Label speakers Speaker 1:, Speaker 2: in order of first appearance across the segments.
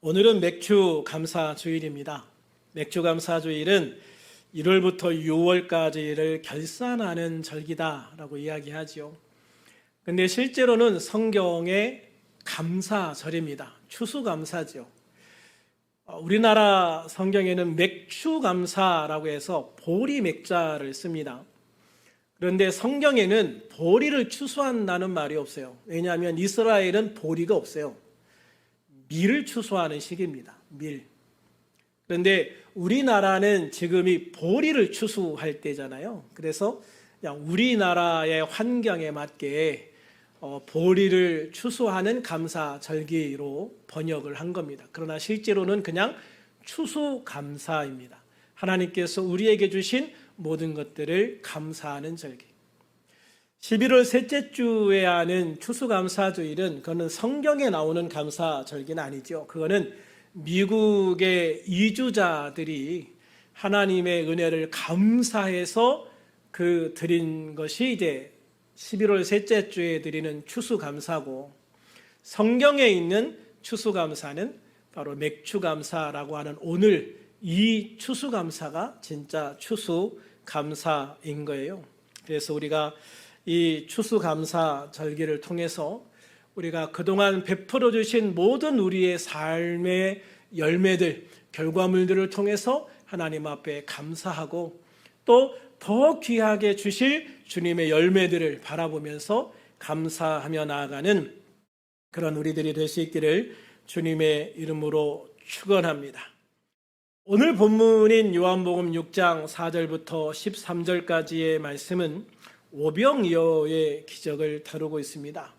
Speaker 1: 오늘은 맥주 감사 주일입니다. 맥주 감사 주일은 1월부터 6월까지를 결산하는 절기다라고 이야기하지요. 근데 실제로는 성경의 감사절입니다. 추수감사죠. 우리나라 성경에는 맥추감사라고 해서 보리 맥자를 씁니다. 그런데 성경에는 보리를 추수한다는 말이 없어요. 왜냐하면 이스라엘은 보리가 없어요. 밀을 추수하는 시기입니다. 밀. 그런데 우리나라는 지금이 보리를 추수할 때잖아요. 그래서 그냥 우리나라의 환경에 맞게 보리를 추수하는 감사절기로 번역을 한 겁니다. 그러나 실제로는 그냥 추수감사입니다. 하나님께서 우리에게 주신 모든 것들을 감사하는 절기. 11월 셋째 주에 하는 추수감사주일은 그거는 성경에 나오는 감사절기는 아니죠. 그거는 미국의 이주자들이 하나님의 은혜를 감사해서 드린 것이 이제 11월 셋째 주에 드리는 추수감사고, 성경에 있는 추수감사는 바로 맥추감사라고 하는 오늘 이 추수감사가 진짜 추수감사인 거예요. 그래서 우리가 이 추수감사 절기를 통해서 우리가 그동안 베풀어 주신 모든 우리의 삶의 열매들, 결과물들을 통해서 하나님 앞에 감사하고 또 더 귀하게 주실 주님의 열매들을 바라보면서 감사하며 나아가는 그런 우리들이 될 수 있기를 주님의 이름으로 축원합니다. 오늘 본문인 요한복음 6장 4절부터 13절까지의 말씀은 오병이어의 기적을 다루고 있습니다.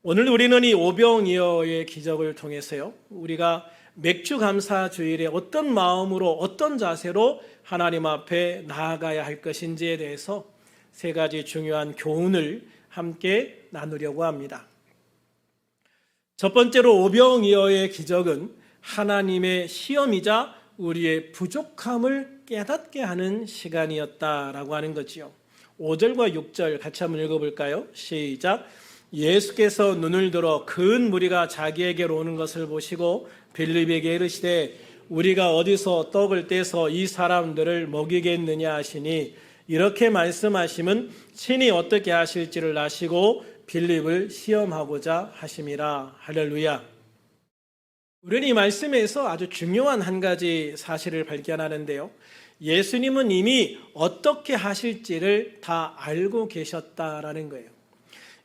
Speaker 1: 오늘 우리는 이 오병이어의 기적을 통해서요, 우리가 맥주감사 주일에 어떤 마음으로 어떤 자세로 하나님 앞에 나아가야 할 것인지에 대해서 세 가지 중요한 교훈을 함께 나누려고 합니다. 첫 번째로 오병이어의 기적은 하나님의 시험이자 우리의 부족함을 깨닫게 하는 시간이었다라고 하는 거지요. 5절과 6절 같이 한번 읽어볼까요? 시작. 예수께서 눈을 들어 큰 무리가 자기에게로 오는 것을 보시고 빌립에게 이르시되 우리가 어디서 떡을 떼서 이 사람들을 먹이겠느냐 하시니, 이렇게 말씀하심은 친히 어떻게 하실지를 아시고 빌립을 시험하고자 하심이라. 할렐루야. 우리는 이 말씀에서 아주 중요한 한 가지 사실을 발견하는데요, 예수님은 이미 어떻게 하실지를 다 알고 계셨다라는 거예요.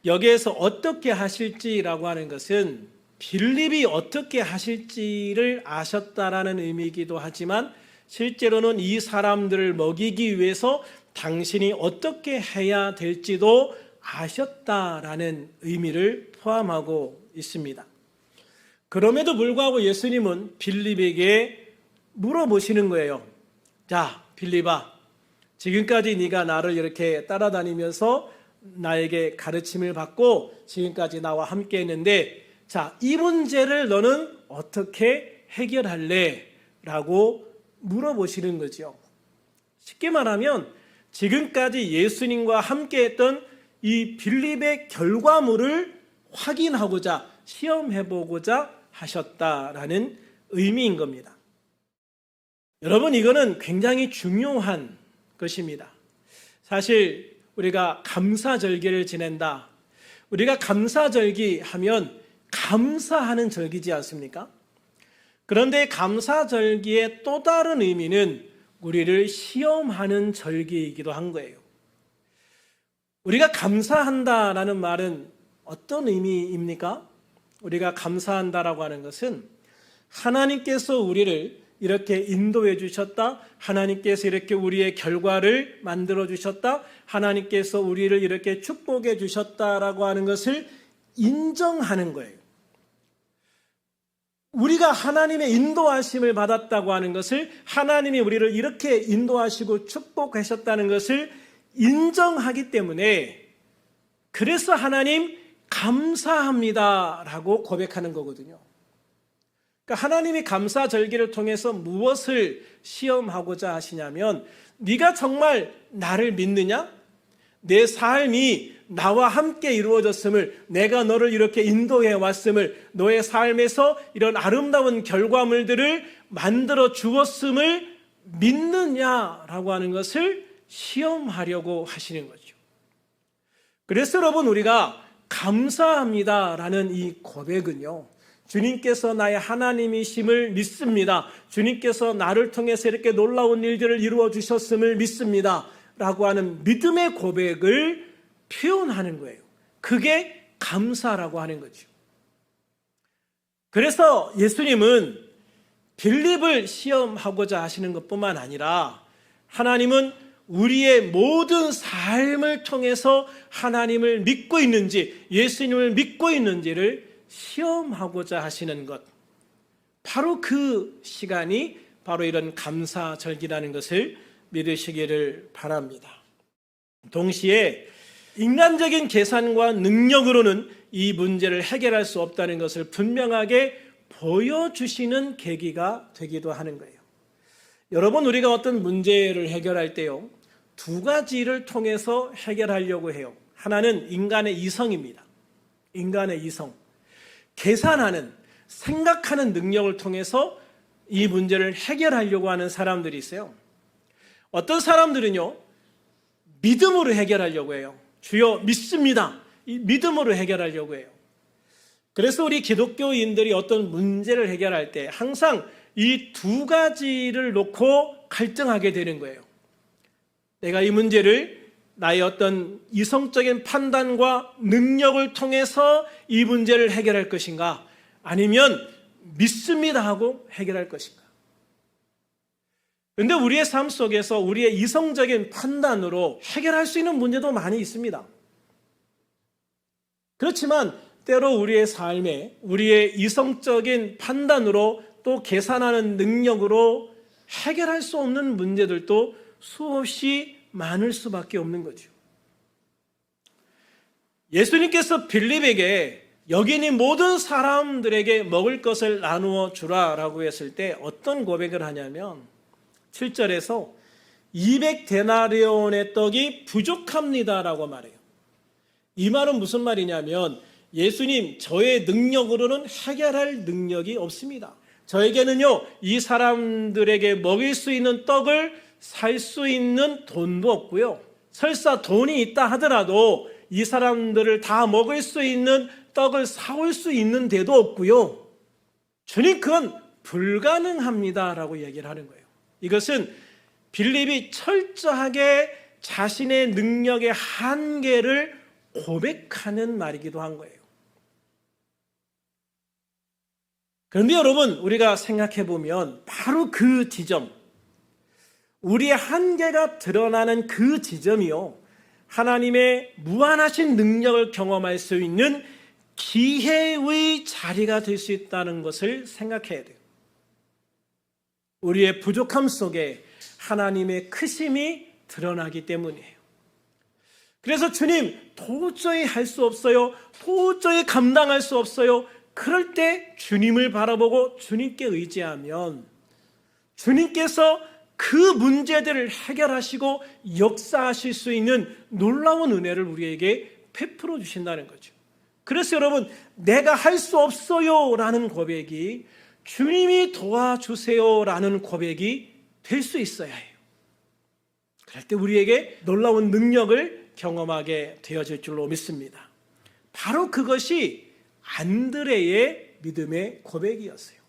Speaker 1: 여기에서 어떻게 하실지라고 하는 것은 빌립이 어떻게 하실지를 아셨다라는 의미이기도 하지만, 실제로는 이 사람들을 먹이기 위해서 당신이 어떻게 해야 될지도 아셨다라는 의미를 포함하고 있습니다. 그럼에도 불구하고 예수님은 빌립에게 물어보시는 거예요. 자, 빌립아, 지금까지 네가 나를 이렇게 따라다니면서 나에게 가르침을 받고 지금까지 나와 함께 했는데, 자, 이 문제를 너는 어떻게 해결할래? 라고 물어보시는 거죠. 쉽게 말하면 지금까지 예수님과 함께 했던 이 빌립의 결과물을 확인하고자, 시험해보고자 하셨다라는 의미인 겁니다. 여러분, 이거는 굉장히 중요한 것입니다. 사실 우리가 감사절기를 지낸다. 우리가 감사절기 하면 감사하는 절기지 않습니까? 그런데 감사절기의 또 다른 의미는 우리를 시험하는 절기이기도 한 거예요. 우리가 감사한다라는 말은 어떤 의미입니까? 우리가 감사한다라고 하는 것은 하나님께서 우리를 이렇게 인도해 주셨다, 하나님께서 이렇게 우리의 결과를 만들어 주셨다, 하나님께서 우리를 이렇게 축복해 주셨다라고 하는 것을 인정하는 거예요. 우리가 하나님의 인도하심을 받았다고 하는 것을, 하나님이 우리를 이렇게 인도하시고 축복하셨다는 것을 인정하기 때문에, 그래서 하나님 감사합니다라고 고백하는 거거든요. 그러니까 하나님이 감사절기를 통해서 무엇을 시험하고자 하시냐면, 네가 정말 나를 믿느냐? 내 삶이 나와 함께 이루어졌음을, 내가 너를 이렇게 인도해 왔음을, 너의 삶에서 이런 아름다운 결과물들을 만들어 주었음을 믿느냐라고 하는 것을 시험하려고 하시는 거죠. 그래서 여러분, 우리가 감사합니다라는 이 고백은요, 주님께서 나의 하나님이심을 믿습니다. 주님께서 나를 통해서 이렇게 놀라운 일들을 이루어 주셨음을 믿습니다 라고 하는 믿음의 고백을 표현하는 거예요. 그게 감사라고 하는 거죠. 그래서 예수님은 빌립을 시험하고자 하시는 것뿐만 아니라 하나님은 우리의 모든 삶을 통해서 하나님을 믿고 있는지, 예수님을 믿고 있는지를 시험하고자 하시는 것, 바로 그 시간이 바로 이런 감사절기라는 것을 믿으시기를 바랍니다. 동시에 인간적인 계산과 능력으로는 이 문제를 해결할 수 없다는 것을 분명하게 보여주시는 계기가 되기도 하는 거예요. 여러분, 우리가 어떤 문제를 해결할 때요, 두 가지를 통해서 해결하려고 해요. 하나는 인간의 이성입니다. 인간의 이성. 계산하는, 생각하는 능력을 통해서 이 문제를 해결하려고 하는 사람들이 있어요. 어떤 사람들은요, 믿음으로 해결하려고 해요. 주여 믿습니다. 이 믿음으로 해결하려고 해요. 그래서 우리 기독교인들이 어떤 문제를 해결할 때 항상 이 두 가지를 놓고 갈등하게 되는 거예요. 내가 이 문제를 나의 어떤 이성적인 판단과 능력을 통해서 이 문제를 해결할 것인가, 아니면 믿습니다 하고 해결할 것인가. 그런데 우리의 삶 속에서 우리의 이성적인 판단으로 해결할 수 있는 문제도 많이 있습니다. 그렇지만 때로 우리의 삶에 우리의 이성적인 판단으로 또 계산하는 능력으로 해결할 수 없는 문제들도 수없이 많을 수밖에 없는 거죠. 예수님께서 빌립에게 여기 있는 모든 사람들에게 먹을 것을 나누어 주라라고 했을 때 어떤 고백을 하냐면 7절에서 200데나리온의 떡이 부족합니다라고 말해요. 이 말은 무슨 말이냐면, 예수님, 저의 능력으로는 해결할 능력이 없습니다. 저에게는요, 이 사람들에게 먹일 수 있는 떡을 살 수 있는 돈도 없고요, 설사 돈이 있다 하더라도 이 사람들을 다 먹을 수 있는 떡을 사올 수 있는 데도 없고요, 주님, 그건 불가능합니다라고 얘기를 하는 거예요. 이것은 빌립이 철저하게 자신의 능력의 한계를 고백하는 말이기도 한 거예요. 그런데 여러분, 우리가 생각해 보면 바로 그 지점, 우리의 한계가 드러나는 그 지점이요, 하나님의 무한하신 능력을 경험할 수 있는 기회의 자리가 될 수 있다는 것을 생각해야 돼요. 우리의 부족함 속에 하나님의 크심이 드러나기 때문이에요. 그래서 주님, 도저히 할 수 없어요. 도저히 감당할 수 없어요. 그럴 때 주님을 바라보고 주님께 의지하면 주님께서 그 문제들을 해결하시고 역사하실 수 있는 놀라운 은혜를 우리에게 베풀어 주신다는 거죠. 그래서 여러분, 내가 할 수 없어요 라는 고백이 주님이 도와주세요 라는 고백이 될 수 있어야 해요. 그럴 때 우리에게 놀라운 능력을 경험하게 되어질 줄로 믿습니다. 바로 그것이 안드레의 믿음의 고백이었어요.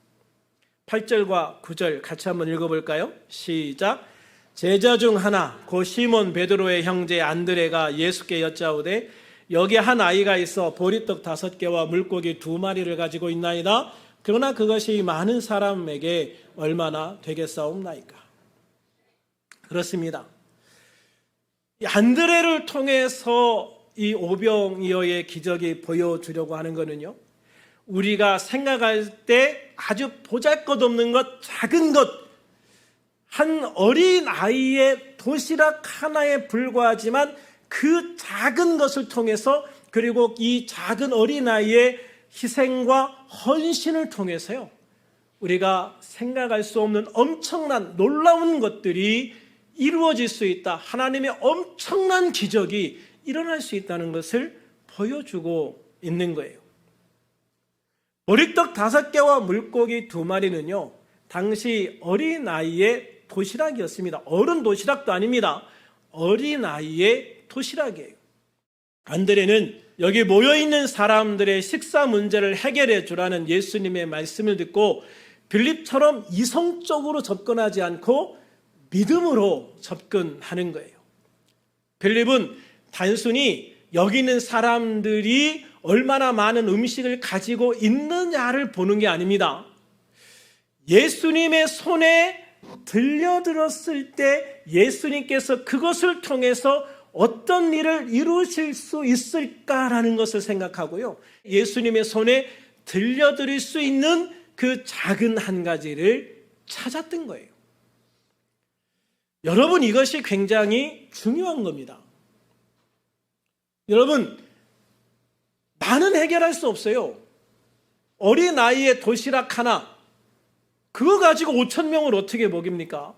Speaker 1: 8절과 9절 같이 한번 읽어볼까요? 시작. 제자 중 하나 곧 시몬 베드로의 형제 안드레가 예수께 여짜오되 여기 한 아이가 있어 보리떡 5개와 물고기 2마리를 가지고 있나이다. 그러나 그것이 많은 사람에게 얼마나 되겠사옵나이까. 그렇습니다. 안드레를 통해서 이 오병이어의 기적이 보여주려고 하는 것은요, 우리가 생각할 때 아주 보잘것없는 것, 작은 것, 한 어린 아이의 도시락 하나에 불과하지만 그 작은 것을 통해서, 그리고 이 작은 어린아이의 희생과 헌신을 통해서요, 우리가 생각할 수 없는 엄청난 놀라운 것들이 이루어질 수 있다. 하나님의 엄청난 기적이 일어날 수 있다는 것을 보여주고 있는 거예요. 보리떡 5개와 물고기 2마리는요, 당시 어린아이의 도시락이었습니다. 어른 도시락도 아닙니다. 어린아이의 도시락이에요. 안드레는 여기 모여있는 사람들의 식사 문제를 해결해 주라는 예수님의 말씀을 듣고 빌립처럼 이성적으로 접근하지 않고 믿음으로 접근하는 거예요. 빌립은 단순히 여기 있는 사람들이 얼마나 많은 음식을 가지고 있느냐를 보는 게 아닙니다. 예수님의 손에 들려들었을 때 예수님께서 그것을 통해서 어떤 일을 이루실 수 있을까라는 것을 생각하고요. 예수님의 손에 들려드릴 수 있는 그 작은 한 가지를 찾았던 거예요. 여러분, 이것이 굉장히 중요한 겁니다. 여러분, 나는 해결할 수 없어요. 어린아이의 도시락 하나, 그거 가지고 5,000명을 어떻게 먹입니까?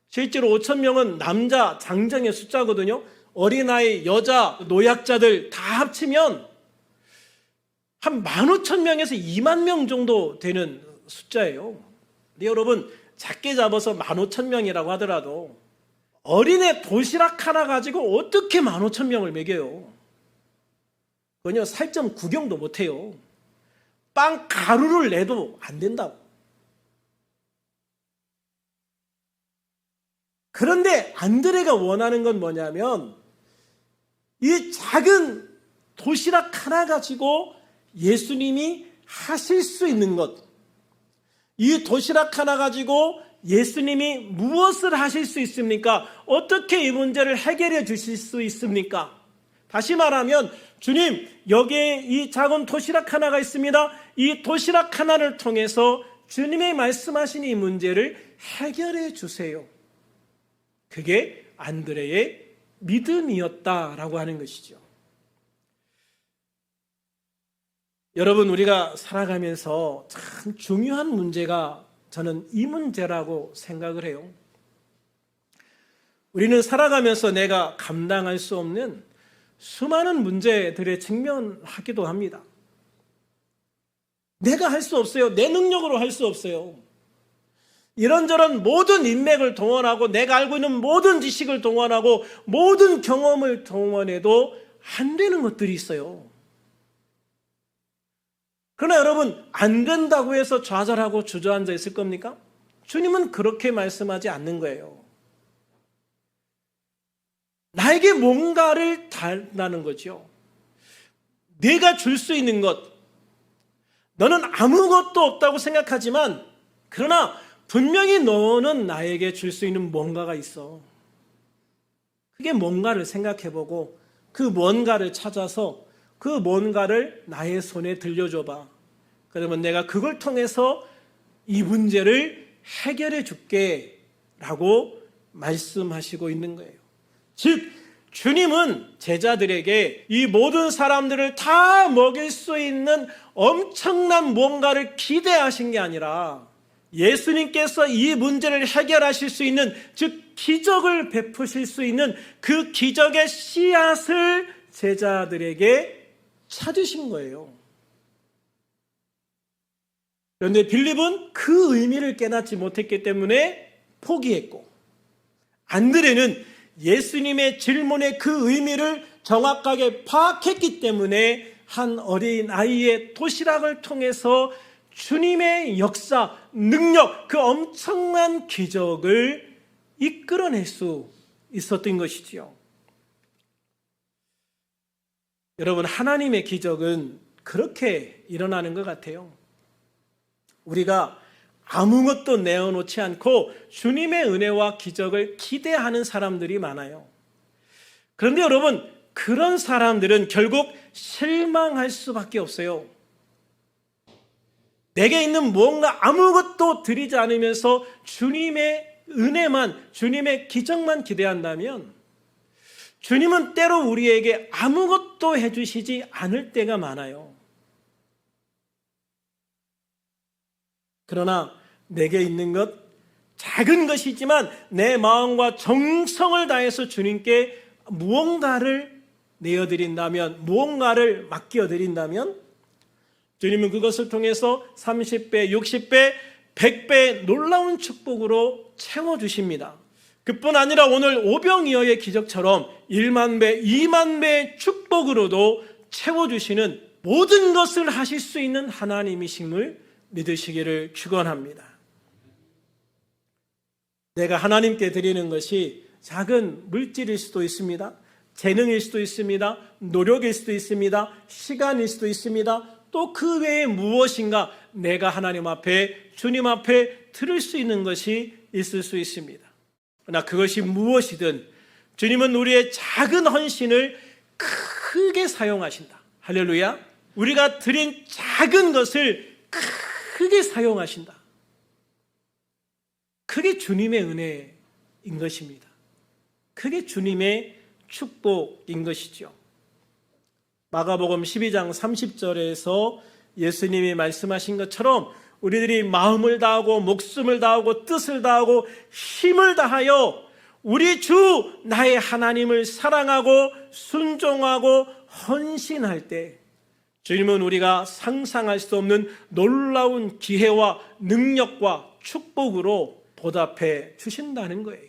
Speaker 1: 실제로 5,000명은 남자 장정의 숫자거든요. 어린아이, 여자, 노약자들 다 합치면 한 15,000명에서 2만 명 정도 되는 숫자예요. 근데 여러분, 작게 잡아서 15,000명이라고 하더라도 어린애 도시락 하나 가지고 어떻게 15,000명을 먹여요? 그건요, 살점 구경도 못해요. 빵 가루를 내도 안 된다고. 그런데 안드레가 원하는 건 뭐냐면 이 작은 도시락 하나 가지고 예수님이 하실 수 있는 것, 이 도시락 하나 가지고 예수님이 무엇을 하실 수 있습니까? 어떻게 이 문제를 해결해 주실 수 있습니까? 다시 말하면 주님, 여기에 이 작은 도시락 하나가 있습니다. 이 도시락 하나를 통해서 주님의 말씀하신 이 문제를 해결해 주세요. 그게 안드레의 믿음이었다라고 하는 것이죠. 여러분, 우리가 살아가면서 참 중요한 문제가 저는 이 문제라고 생각을 해요. 우리는 살아가면서 내가 감당할 수 없는 수많은 문제들에 직면하기도 합니다. 내가 할 수 없어요. 내 능력으로 할 수 없어요. 이런저런 모든 인맥을 동원하고 내가 알고 있는 모든 지식을 동원하고 모든 경험을 동원해도 안 되는 것들이 있어요. 그러나 여러분, 안 된다고 해서 좌절하고 주저앉아 있을 겁니까? 주님은 그렇게 말씀하지 않는 거예요. 나에게 뭔가를 달라는 거죠. 내가 줄 수 있는 것, 너는 아무것도 없다고 생각하지만 그러나 분명히 너는 나에게 줄 수 있는 뭔가가 있어. 그게 뭔가를 생각해보고 그 뭔가를 찾아서 그 뭔가를 나의 손에 들려줘봐. 그러면 내가 그걸 통해서 이 문제를 해결해 줄게 라고 말씀하시고 있는 거예요. 즉, 주님은 제자들에게 이 모든 사람들을 다 먹일 수 있는 엄청난 뭔가를 기대하신 게 아니라 예수님께서 이 문제를 해결하실 수 있는, 즉 기적을 베푸실 수 있는 그 기적의 씨앗을 제자들에게 찾으신 거예요. 그런데 빌립은 그 의미를 깨닫지 못했기 때문에 포기했고, 안드레는 예수님의 질문의 그 의미를 정확하게 파악했기 때문에 한 어린 아이의 도시락을 통해서 주님의 역사, 능력, 그 엄청난 기적을 이끌어낼 수 있었던 것이지요. 여러분, 하나님의 기적은 그렇게 일어나는 것 같아요. 우리가 아무것도 내어놓지 않고 주님의 은혜와 기적을 기대하는 사람들이 많아요. 그런데 여러분, 그런 사람들은 결국 실망할 수밖에 없어요. 내게 있는 뭔가 아무것도 드리지 않으면서 주님의 은혜만, 주님의 기적만 기대한다면 주님은 때로 우리에게 아무것도 해주시지 않을 때가 많아요. 그러나 내게 있는 것, 작은 것이지만 내 마음과 정성을 다해서 주님께 무언가를 내어드린다면, 무언가를 맡겨드린다면 주님은 그것을 통해서 30배, 60배, 100배의 놀라운 축복으로 채워주십니다. 그뿐 아니라 오늘 오병이어의 기적처럼 1만 배, 2만 배의 축복으로도 채워주시는 모든 것을 하실 수 있는 하나님이심을 믿으시기를 축원합니다. 내가 하나님께 드리는 것이 작은 물질일 수도 있습니다. 재능일 수도 있습니다. 노력일 수도 있습니다. 시간일 수도 있습니다. 또 그 외에 무엇인가 내가 하나님 앞에, 주님 앞에 드릴 수 있는 것이 있을 수 있습니다. 그러나 그것이 무엇이든 주님은 우리의 작은 헌신을 크게 사용하신다. 할렐루야. 우리가 드린 작은 것을 크게 사용하신다. 그게 주님의 은혜인 것입니다. 그게 주님의 축복인 것이죠. 마가복음 12장 30절에서 예수님이 말씀하신 것처럼 우리들이 마음을 다하고 목숨을 다하고 뜻을 다하고 힘을 다하여 우리 주 나의 하나님을 사랑하고 순종하고 헌신할 때 주님은 우리가 상상할 수 없는 놀라운 기회와 능력과 축복으로 보답해 주신다는 거예요.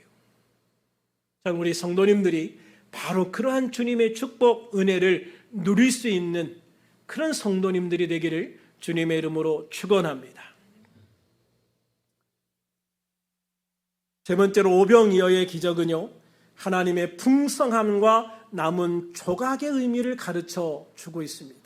Speaker 1: 자, 우리 성도님들이 바로 그러한 주님의 축복, 은혜를 누릴 수 있는 그런 성도님들이 되기를 주님의 이름으로 축원합니다. 세 번째로 오병이어의 기적은요, 하나님의 풍성함과 남은 조각의 의미를 가르쳐 주고 있습니다.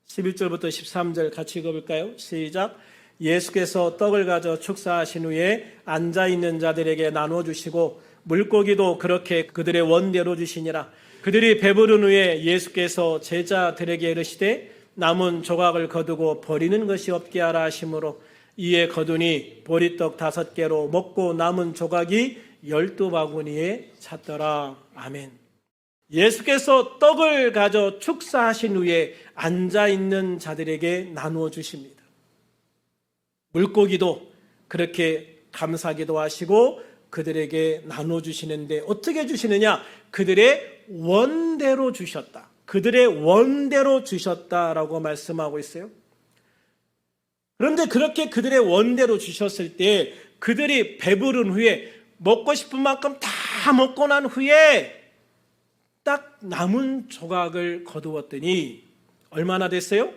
Speaker 1: 11절부터 13절 같이 읽어볼까요? 시작. 예수께서 떡을 가져 축사하신 후에 앉아있는 자들에게 나눠주시고 물고기도 그렇게 그들의 원대로 주시니라. 그들이 배부른 후에 예수께서 제자들에게 이르시되 남은 조각을 거두고 버리는 것이 없게 하라 하시므로 이에 거두니 보리떡 5개로 먹고 남은 조각이 12바구니에 찼더라. 아멘. 예수께서 떡을 가져 축사하신 후에 앉아있는 자들에게 나누어 주십니다. 물고기도 그렇게 감사기도 하시고 그들에게 나누어 주시는데 어떻게 주시느냐? 그들의 원대로 주셨다. 그들의 원대로 주셨다라고 말씀하고 있어요. 그런데 그렇게 그들의 원대로 주셨을 때 그들이 배부른 후에 먹고 싶은 만큼 다 먹고 난 후에 딱 남은 조각을 거두었더니 얼마나 됐어요?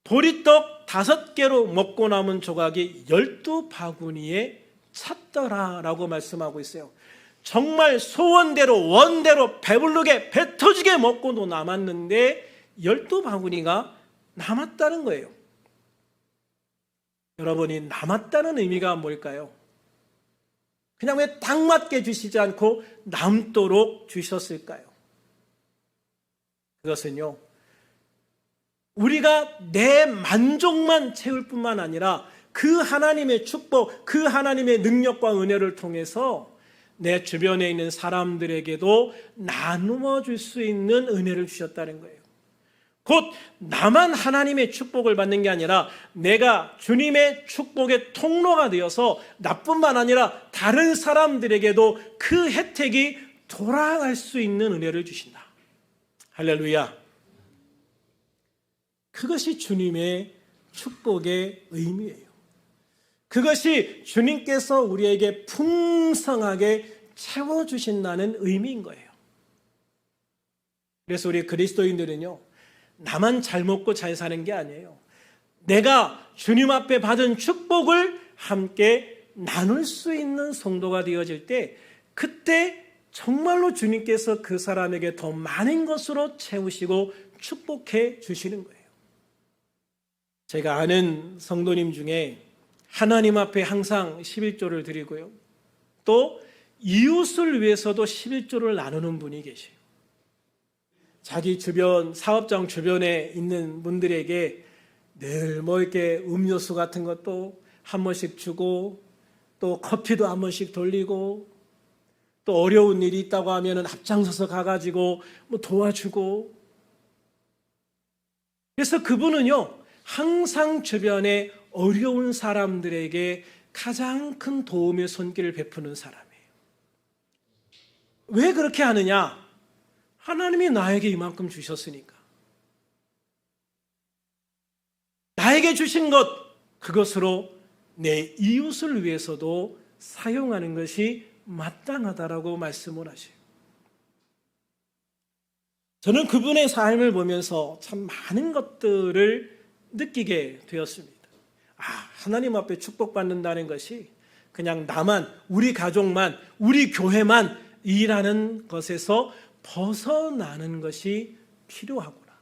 Speaker 1: 보리떡 5개로 먹고 남은 조각이 12바구니에 찼더라라고 말씀하고 있어요. 정말 소원대로 원대로 배부르게 배 터지게 먹고도 남았는데 12바구니가 남았다는 거예요. 여러분이 남았다는 의미가 뭘까요? 그냥 왜 딱 맞게 주시지 않고 남도록 주셨을까요? 그것은요, 우리가 내 만족만 채울 뿐만 아니라 그 하나님의 축복, 그 하나님의 능력과 은혜를 통해서 내 주변에 있는 사람들에게도 나누어 줄 수 있는 은혜를 주셨다는 거예요. 곧 나만 하나님의 축복을 받는 게 아니라 내가 주님의 축복의 통로가 되어서 나뿐만 아니라 다른 사람들에게도 그 혜택이 돌아갈 수 있는 은혜를 주신다. 할렐루야. 그것이 주님의 축복의 의미예요. 그것이 주님께서 우리에게 풍성하게 채워주신다는 의미인 거예요. 그래서 우리 그리스도인들은요, 나만 잘 먹고 잘 사는 게 아니에요. 내가 주님 앞에 받은 축복을 함께 나눌 수 있는 성도가 되어질 때 그때 정말로 주님께서 그 사람에게 더 많은 것으로 채우시고 축복해 주시는 거예요. 제가 아는 성도님 중에 하나님 앞에 항상 11조를 드리고요, 또 이웃을 위해서도 11조를 나누는 분이 계세요. 자기 주변, 사업장 주변에 있는 분들에게 늘 뭐 이렇게 음료수 같은 것도 한 번씩 주고, 또 커피도 한 번씩 돌리고, 또 어려운 일이 있다고 하면 앞장서서 가가지고 뭐 도와주고. 그래서 그분은요, 항상 주변에 어려운 사람들에게 가장 큰 도움의 손길을 베푸는 사람이에요. 왜 그렇게 하느냐? 하나님이 나에게 이만큼 주셨으니까. 나에게 주신 것, 그것으로 내 이웃을 위해서도 사용하는 것이 마땅하다라고 말씀을 하셔요. 저는 그분의 삶을 보면서 참 많은 것들을 느끼게 되었습니다. 하나님 앞에 축복받는다는 것이 그냥 나만, 우리 가족만, 우리 교회만 일하는 것에서 벗어나는 것이 필요하구나.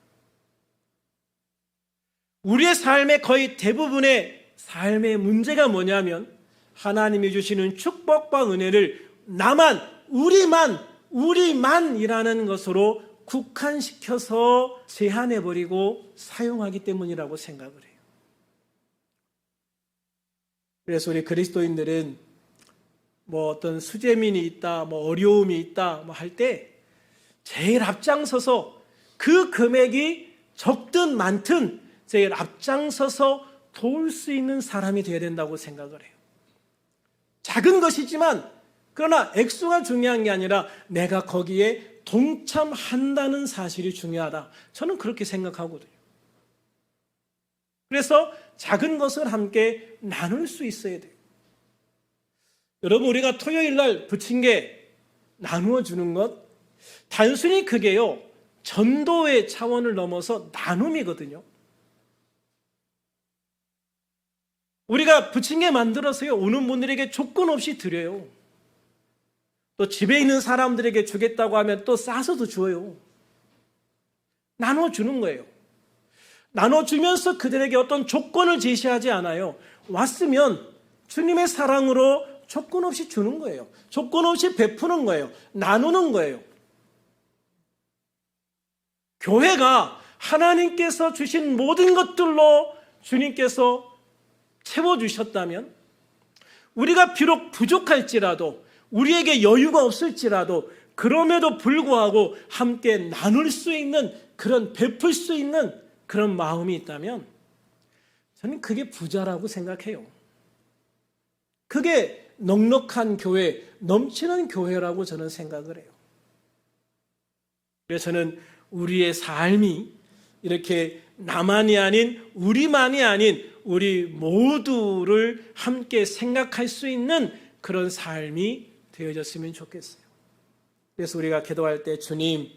Speaker 1: 우리의 삶의 거의 대부분의 삶의 문제가 뭐냐면 하나님이 주시는 축복과 은혜를 나만, 우리만 일하는 것으로 국한시켜서 제한해버리고 사용하기 때문이라고 생각을 해요. 그래서 우리 그리스도인들은 어떤 수재민이 있다, 어려움이 있다 할 때 제일 앞장서서 그 금액이 적든 많든 제일 앞장서서 도울 수 있는 사람이 되어야 된다고 생각을 해요. 작은 것이지만 그러나 액수가 중요한 게 아니라 내가 거기에 동참한다는 사실이 중요하다. 저는 그렇게 생각하거든요. 그래서 작은 것을 함께 나눌 수 있어야 돼요. 여러분, 우리가 토요일 날 부침개 나누어 주는 것, 단순히 그게요, 전도의 차원을 넘어서 나눔이거든요. 우리가 부침개 만들어서요, 오는 분들에게 조건 없이 드려요. 또 집에 있는 사람들에게 주겠다고 하면 또 싸서도 줘요. 나눠주는 거예요. 나눠주면서 그들에게 어떤 조건을 제시하지 않아요. 왔으면 주님의 사랑으로 조건 없이 주는 거예요. 조건 없이 베푸는 거예요. 나누는 거예요. 교회가 하나님께서 주신 모든 것들로 주님께서 채워주셨다면 우리가 비록 부족할지라도 우리에게 여유가 없을지라도 그럼에도 불구하고 함께 나눌 수 있는 그런 베풀 수 있는 그런 마음이 있다면 저는 그게 부자라고 생각해요. 그게 넉넉한 교회, 넘치는 교회라고 저는 생각을 해요. 그래서 저는 우리의 삶이 이렇게 나만이 아닌 우리만이 아닌 우리 모두를 함께 생각할 수 있는 그런 삶이 되어졌으면 좋겠어요. 그래서 우리가 기도할 때 주님,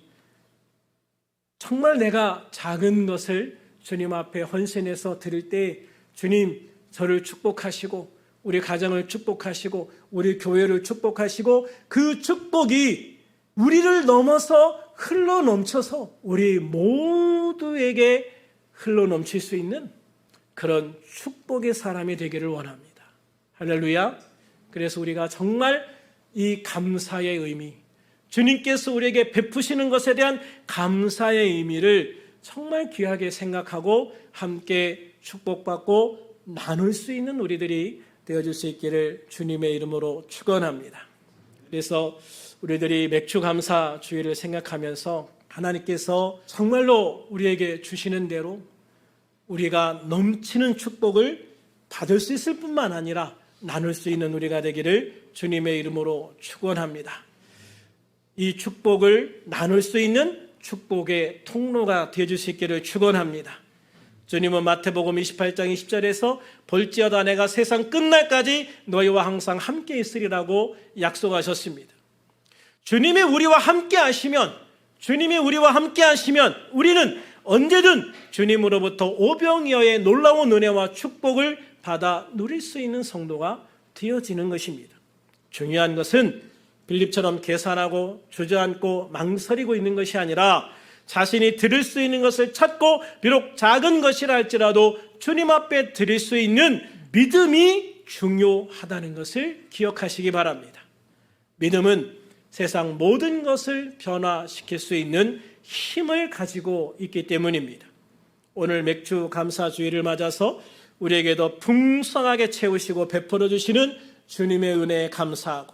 Speaker 1: 정말 내가 작은 것을 주님 앞에 헌신해서 드릴 때 주님 저를 축복하시고 우리 가정을 축복하시고 우리 교회를 축복하시고 그 축복이 우리를 넘어서 흘러 넘쳐서 우리 모두에게 흘러 넘칠 수 있는 그런 축복의 사람이 되기를 원합니다. 할렐루야. 그래서 우리가 정말 이 감사의 의미, 주님께서 우리에게 베푸시는 것에 대한 감사의 의미를 정말 귀하게 생각하고 함께 축복받고 나눌 수 있는 우리들이 되어줄 수 있기를 주님의 이름으로 축원합니다. 그래서 우리들이 맥주 감사 주일을 생각하면서 하나님께서 정말로 우리에게 주시는 대로 우리가 넘치는 축복을 받을 수 있을 뿐만 아니라 나눌 수 있는 우리가 되기를 주님의 이름으로 축원합니다. 이 축복을 나눌 수 있는 축복의 통로가 되어줄 수 있기를 축원합니다. 주님은 마태복음 28장 20절에서 볼지어다 내가 세상 끝날까지 너희와 항상 함께 있으리라고 약속하셨습니다. 주님이 우리와 함께 하시면 우리는 언제든 주님으로부터 오병이어의 놀라운 은혜와 축복을 받아 누릴 수 있는 성도가 되어지는 것입니다. 중요한 것은 빌립처럼 계산하고 주저앉고 망설이고 있는 것이 아니라 자신이 드릴 수 있는 것을 찾고 비록 작은 것이라 할지라도 주님 앞에 드릴 수 있는 믿음이 중요하다는 것을 기억하시기 바랍니다. 믿음은 세상 모든 것을 변화시킬 수 있는 힘을 가지고 있기 때문입니다. 오늘 맥주 감사주의를 맞아서 우리에게도 풍성하게 채우시고 베풀어 주시는 주님의 은혜에 감사하고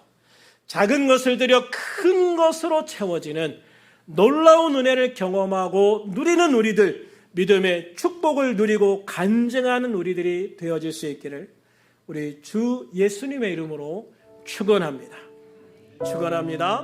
Speaker 1: 작은 것을 들여 큰 것으로 채워지는 놀라운 은혜를 경험하고 누리는 우리들, 믿음의 축복을 누리고 간증하는 우리들이 되어질 수 있기를 우리 주 예수님의 이름으로 축원합니다. 축원합니다.